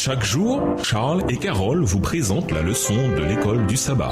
Chaque jour, Charles et Carole vous présentent la leçon de l'école du sabbat.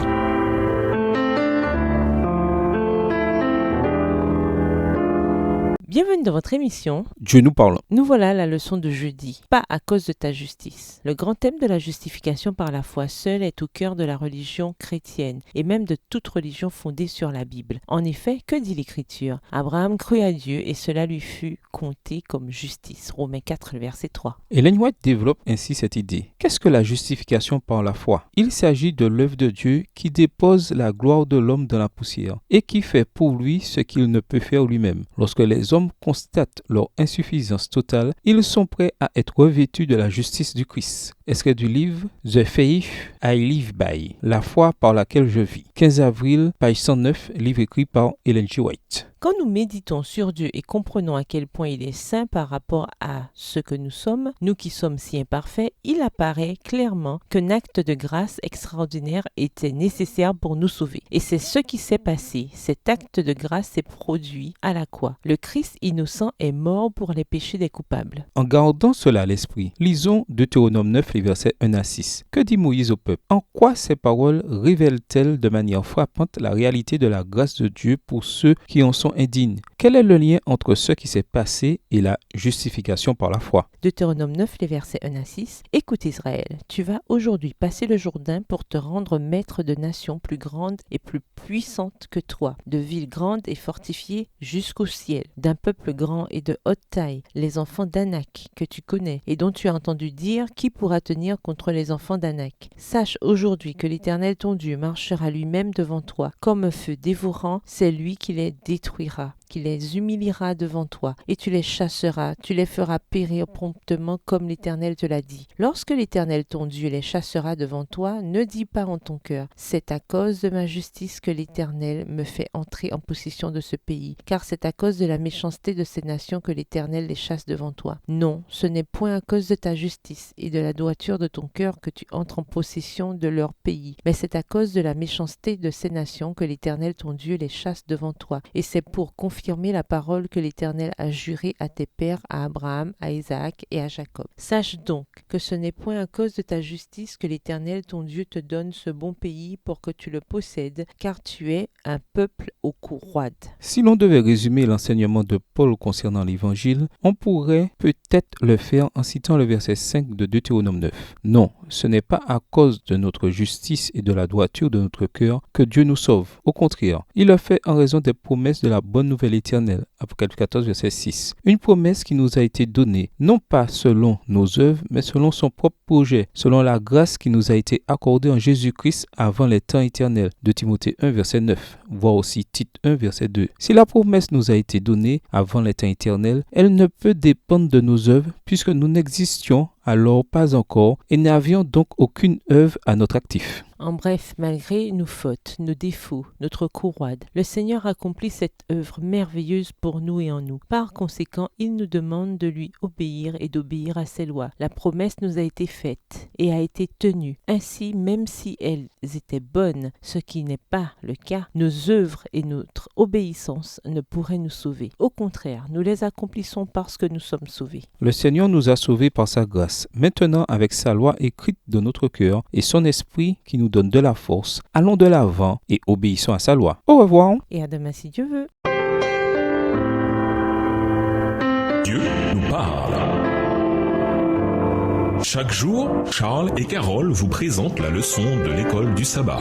Bienvenue dans votre émission. Dieu nous parle. Nous voilà la leçon de jeudi. Pas à cause de ta justice. Le grand thème de la justification par la foi seule est au cœur de la religion chrétienne et même de toute religion fondée sur la Bible. En effet, que dit l'Écriture ? Abraham crut à Dieu et cela lui fut compté comme justice. Romains 4, verset 3. Ellen White développe ainsi cette idée. Qu'est-ce que la justification par la foi ? Il s'agit de l'œuvre de Dieu qui dépose la gloire de l'homme dans la poussière et qui fait pour lui ce qu'il ne peut faire lui-même. Lorsque les hommes constatent leur insuffisance totale, ils sont prêts à être revêtus de la justice du Christ. Extrait du livre The Faith I Live By, la foi par laquelle je vis. 15 avril, page 109, livre écrit par Ellen G. White. Quand nous méditons sur Dieu et comprenons à quel point il est saint par rapport à ce que nous sommes, nous qui sommes si imparfaits, il apparaît clairement qu'un acte de grâce extraordinaire était nécessaire pour nous sauver. Et c'est ce qui s'est passé. Cet acte de grâce s'est produit à la croix. Le Christ innocent est mort pour les péchés des coupables. En gardant cela à l'esprit, lisons Deutéronome 9, les versets 1 à 6. Que dit Moïse au peuple ? En quoi ces paroles révèlent-elles de manière frappante la réalité de la grâce de Dieu pour ceux qui en sont indignes? Quel est le lien entre ce qui s'est passé et la justification par la foi? Deutéronome 9, les versets 1 à 6. Écoute Israël, tu vas aujourd'hui passer le Jourdain pour te rendre maître de nations plus grandes et plus puissantes que toi, de villes grandes et fortifiées jusqu'au ciel, d'un peuple grand et de haute taille, les enfants d'Anak que tu connais et dont tu as entendu dire qui pourra tenir contre les enfants d'Anak. Sache aujourd'hui que l'Éternel ton Dieu marchera lui-même devant toi, comme un feu dévorant, c'est lui qui les détruira, qui les humiliera devant toi, et tu les chasseras, tu les feras périr promptement comme l'Éternel te l'a dit. Lorsque l'Éternel ton Dieu les chassera devant toi, ne dis pas en ton cœur, c'est à cause de ma justice que l'Éternel me fait entrer en possession de ce pays, car c'est à cause de la méchanceté de ces nations que l'Éternel les chasse devant toi. Non, ce n'est point à cause de ta justice et de la droiture de ton cœur que tu entres en possession de leur pays, mais c'est à cause de la méchanceté de ces nations que l'Éternel ton Dieu les chasse devant toi, et c'est pour confirmer la parole que l'Éternel a jurée à tes pères, à Abraham, à Isaac et à Jacob. Sache donc que ce n'est point à cause de ta justice que l'Éternel ton Dieu te donne ce bon pays pour que tu le possèdes, car tu es un peuple au cou roide. Si l'on devait résumer l'enseignement de Paul concernant l'Évangile, on pourrait peut-être le faire en citant le verset 5 de Deutéronome 9. Non, ce n'est pas à cause de notre justice et de la droiture de notre cœur que Dieu nous sauve. Au contraire, il le fait en raison des promesses de la bonne nouvelle éternelle. Apocalypse 14, verset 6. Une promesse qui nous a été donnée, non pas selon nos œuvres, mais selon son propre projet, selon la grâce qui nous a été accordée en Jésus-Christ avant les temps éternels. De Timothée 1, verset 9. Voir aussi Tite 1, verset 2. Si la promesse nous a été donnée avant les temps éternels, elle ne peut dépendre de nos œuvres puisque nous n'existions alors pas encore et n'avions donc aucune œuvre à notre actif. En bref, malgré nos fautes, nos défauts, notre cou roide, le Seigneur accomplit cette œuvre merveilleuse pour nous et en nous. Par conséquent, il nous demande de lui obéir et d'obéir à ses lois. La promesse nous a été faite et a été tenue. Ainsi, même si elles étaient bonnes, ce qui n'est pas le cas, nos œuvres et notre obéissance ne pourraient nous sauver. Au contraire, nous les accomplissons parce que nous sommes sauvés. Le Seigneur nous a sauvés par sa grâce. Maintenant, avec sa loi écrite dans notre cœur et son esprit qui nous donne de la force, allons de l'avant et obéissons à sa loi. Au revoir. Et à demain si Dieu veut. Dieu nous parle. Chaque jour, Charles et Carole vous présentent la leçon de l'école du sabbat.